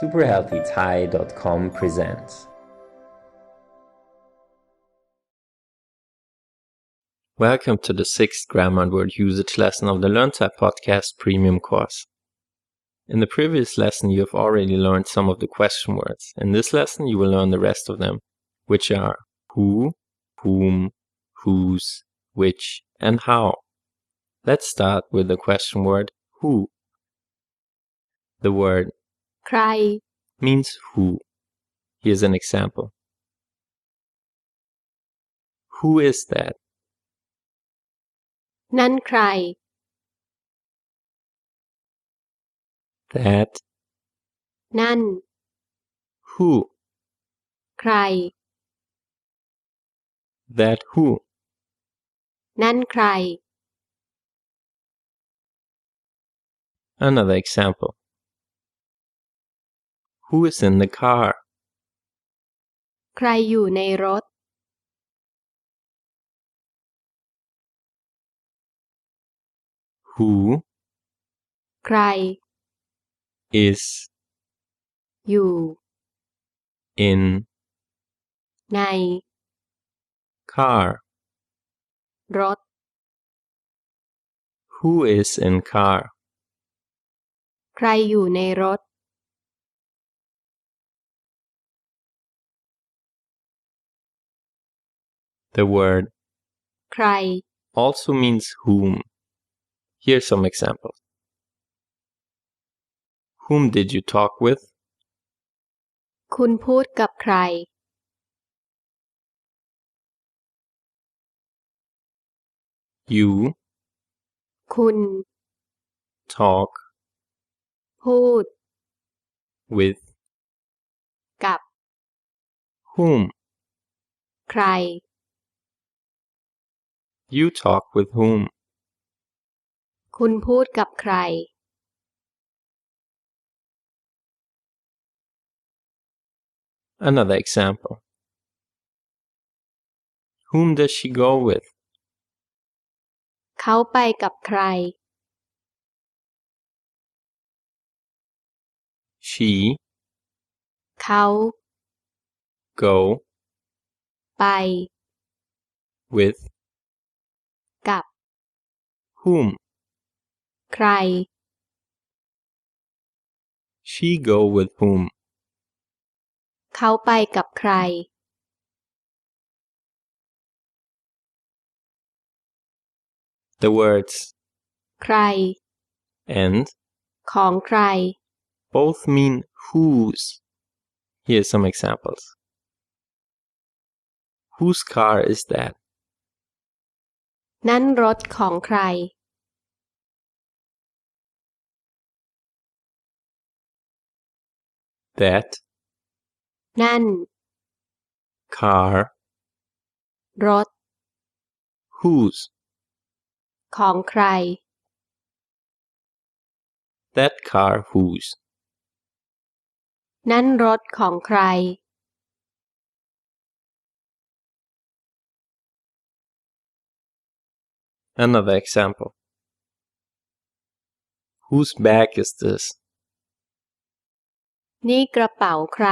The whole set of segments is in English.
superhealthythai.com presents. Welcome to the 6th Grammar and Word Usage lesson of the LearnType Podcast Premium course. In the previous lesson, you have already learned some of the question words. In this lesson, you will learn the rest of them, which are who, whom, whose, which, and how. Let's start with the question word who. The word ใคร means who. Here's an example. Who is that? นั่นใคร That. นั่น Who. ใคร That who. นั่นใคร Another example. Who is in the car? ใครอยู่ในรถ Who ใคร is อยู่ in ใน car? รถ Who is in car? ใครอยู่ในรถ The word ใคร also means whom. Here's some examples. Whom did you talk with? คุณพูดกับใคร You คุณ talk พูด with กับ whom? ใคร You talk with whom? คุณพูดกับใคร Another example. Whom does she go with? เขาไปกับใคร She เขา go ไป with กับ whom? ใคร She go with whom? เขาไปกับใคร The words ใคร and ของใคร both mean whose. Here's some examples. Whose car is that? นั่นรถของใคร That นั่น car. รถ Whose? ของใคร That car whose? นั่นรถของใคร Another example. Whose bag is this? นี่กระเป๋าใคร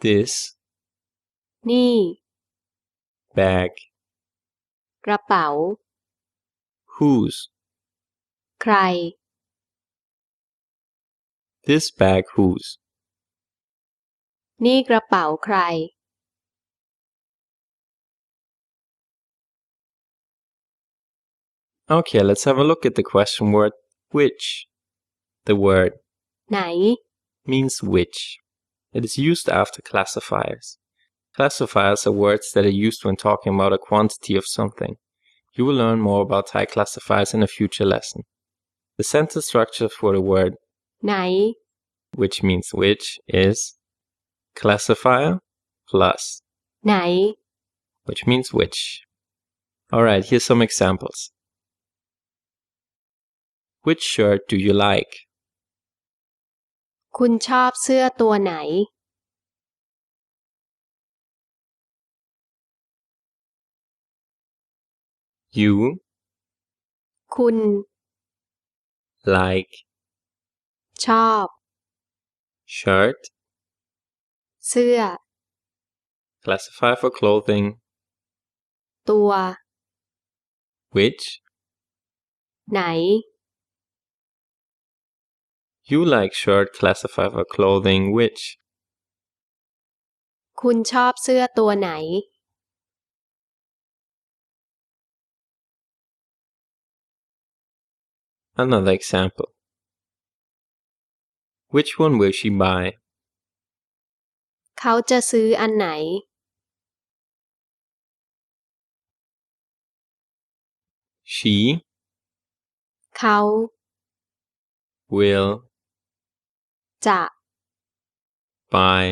This นี่ bag. กระเป๋า Whose? ใคร This bag whose? นี่กระเป๋าใคร Okay, let's have a look at the question word which. The word ไหน means which. It is used after classifiers. Classifiers are words that are used when talking about a quantity of something. You will learn more about Thai classifiers in a future lesson. The sentence structure for the word ไหน which means which is classifier plus ไหน which means which. Alright, here's some examples. Which shirt do you like? คุณชอบเสื้อตัวไหน You คุณ like ชอบ shirt, เสื้อ classifier for clothing, ตัว which, ไหน you like shirt, classifier for clothing, which, คุณชอบเสื้อตัวไหน another example. Which one will she buy? เขาจะซื้ออันไหน She เขา will จะ buy,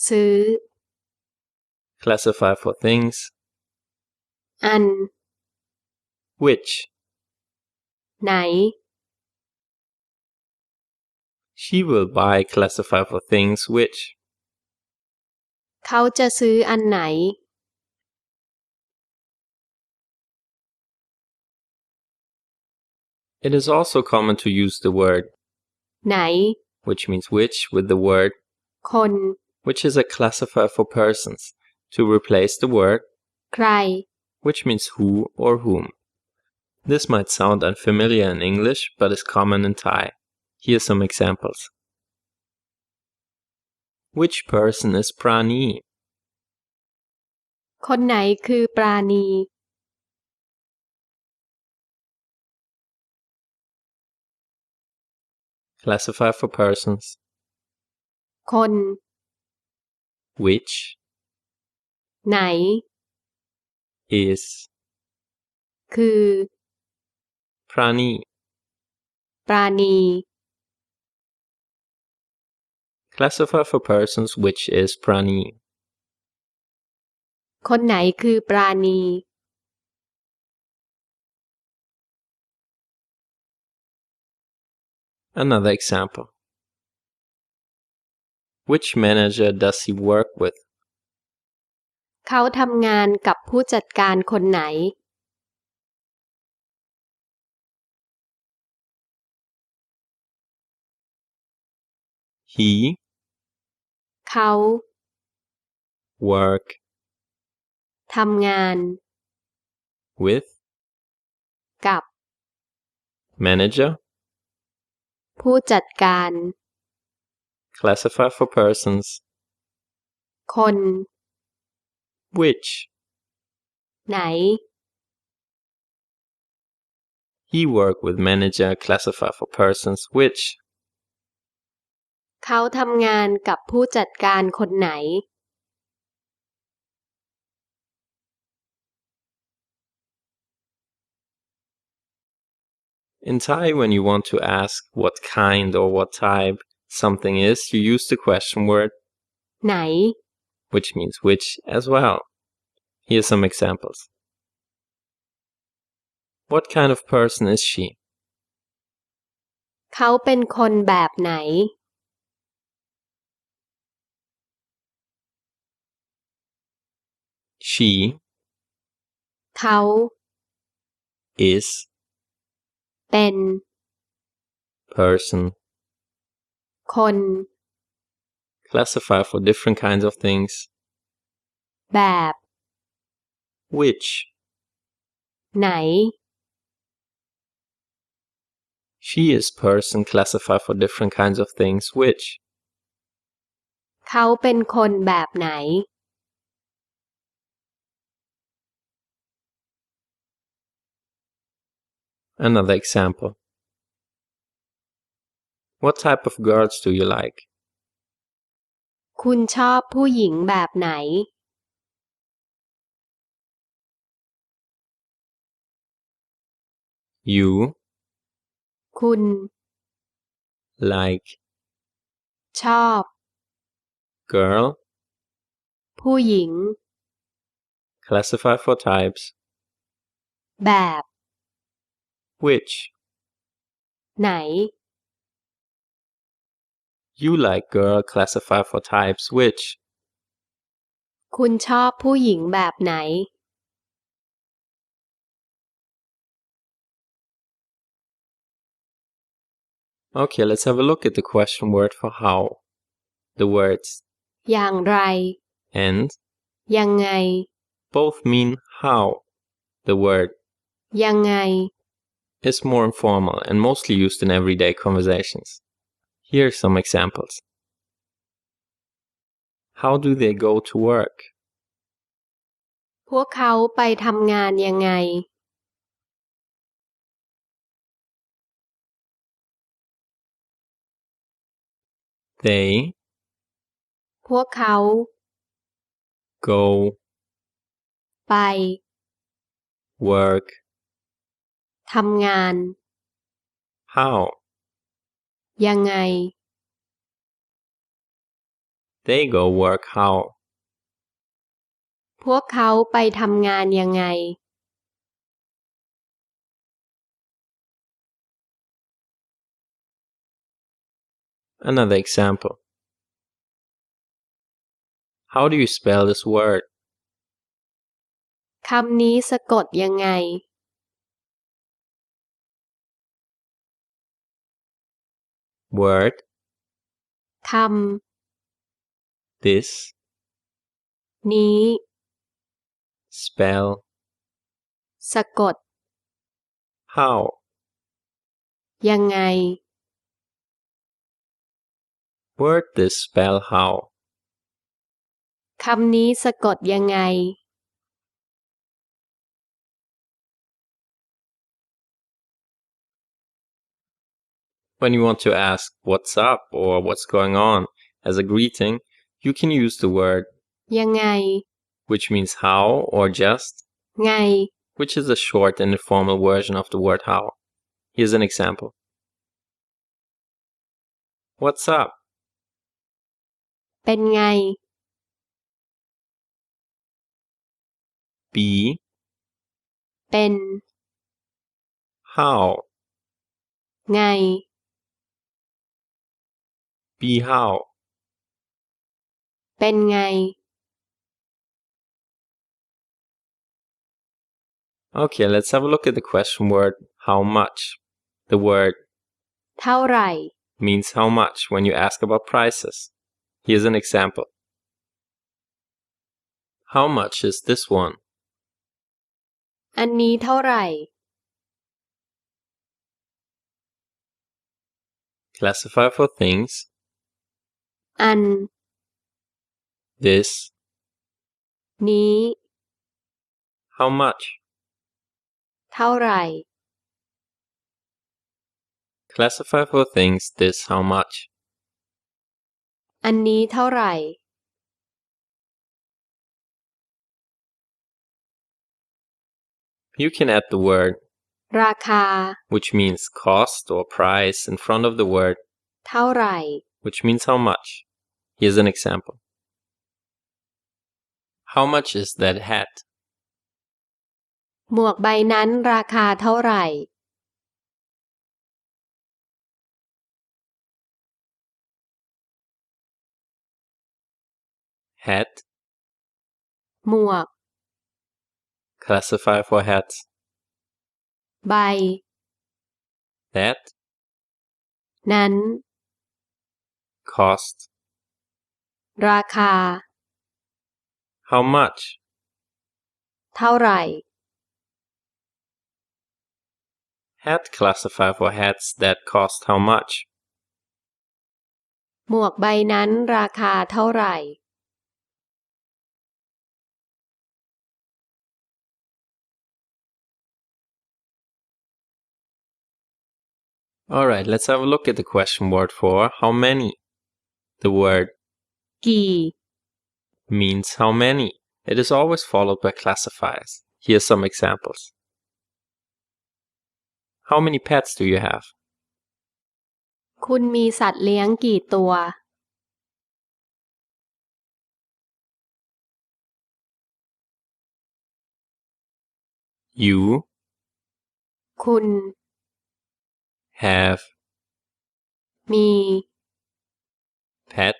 ซื้อ classifier for things, อัน which, ไหน she will buy, classifier for things, which, เขาจะซื้ออันไหน It is also common to use the word ไหน which means which with the word คน which is a classifier for persons to replace the word ใคร which means who or whom. This might sound unfamiliar in English but is common in Thai. Here are some examples. Which person is Prani? คนไหนคือปราณี Classifier for persons. คน Which ไหน is คือ Prani. ปราณี Classifier for persons which is Prani. คนไหนคือปราณี Another example. Which manager does he work with? เขาทำงานกับผู้จัดการคนไหน He เขา work ทำงาน with กับ manager, ผู้จัดการ classifier for persons, คน which ไหน he work with manager, classifier for persons, which เขาทำงานกับผู้จัดการคนไหน in Thai when you want to ask what kind or what type something is, you use the question word ไหน which means which as well. Here's some examples. What kind of person is she? เขาเป็นคนแบบไหน She เขา is เป็น person, คน classifier for different kinds of things, แบบ which ไหน she is person, classifier for different kinds of things, which เขาเป็นคนแบบไหน Another example. What type of girls do you like? คุณชอบผู้หญิงแบบไหน You คุณ like ชอบ girl, ผู้หญิง classifier for types, แบบ which ไหน you like girl, classifier for types, which คุณชอบผู้หญิงแบบไหน Okay, let's have a look at the question word for how. The words อย่างไร and ยังไง both mean how. The word ยังไง is more informal and mostly used in everyday conversations. Here are some examples. How do they go to work? พวกเขาไปทำงานยังไง They พวกเขา go ไป work ทำงาน how. ยังไง They go work how. พวกเขาไปทำงานยังไง Another example. How do you spell this word? คำนี้สะกดยังไง Word ค this ำนี้ spell สะกด how. ยังไง Word this spell how. คำนี้สะกดยังไง When you want to ask what's up or what's going on as a greeting, you can use the word ยังไง which means how or just, ไง which is a short and informal version of the word how. Here's an example. What's up? เป็นไง Be เป็น how. ไง Be how. เป็นไง Okay, let's have a look at the question word how much. The word เท่าไหร่ means how much when you ask about prices. Here's an example. How much is this one? อันนี้เท่าไหร่ Classifier for things. อัน This. นี้ How much? เท่าไหร่ Classifier for things. This. How much? อันนี้เท่าไหร่ You can add the word ราคา which means cost or price in front of the word เท่าไหร่ which means how much. Here's an example. How much is that hat? หมวกใบนั้นราคาเท่าไหร่ Hat. หมวก Classifier for hats. ใบ That. นั้น Cost. ราคา How much? เท่าไหร่ Hat classifier for hats that cost how much. หมวกใบนั้นราคาเท่าไหร่ Alright, let's have a look at the question word for how many. The word กี่ means how many. It is always followed by classifiers. Here's some examples. How many pets do you have? คุณมีสัตว์เลี้ยงกี่ตัว You คุณ have มี pet.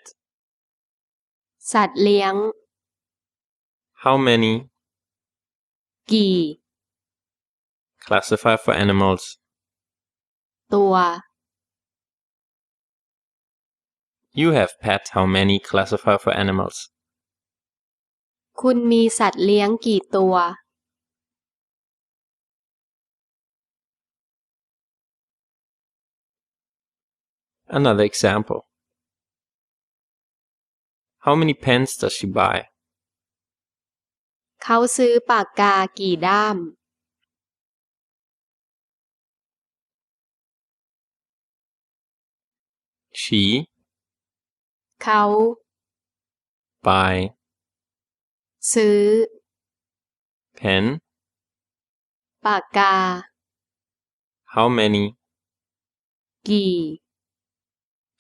สัตว์เลี้ยง How many? กี่ Classifier for animals. ตัว You have pet how many classifier for animals. คุณมีสัตว์เลี้ยงกี่ตัว Another example. How many pens does she buy? เขาซื้อปากกากี่ด้าม She เขา buy ซื้อ pen. ปากกา How many กี่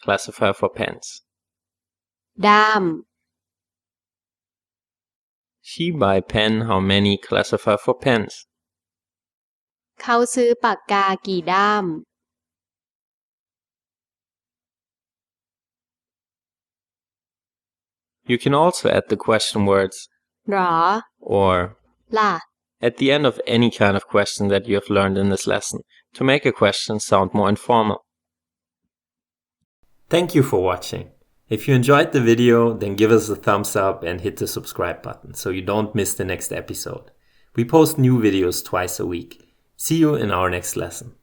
classifier for pens. ด้าม She buy pen how many classifier for pens. เขาซื้อปากกากี่ด้าม You can also add the question words หรอ or ล่ะ at the end of any kind of question that you have learned in this lesson to make a question sound more informal. Thank you for watching. If you enjoyed the video, then give us a thumbs up and hit the subscribe button so you don't miss the next episode. We post new videos twice a week. See you in our next lesson.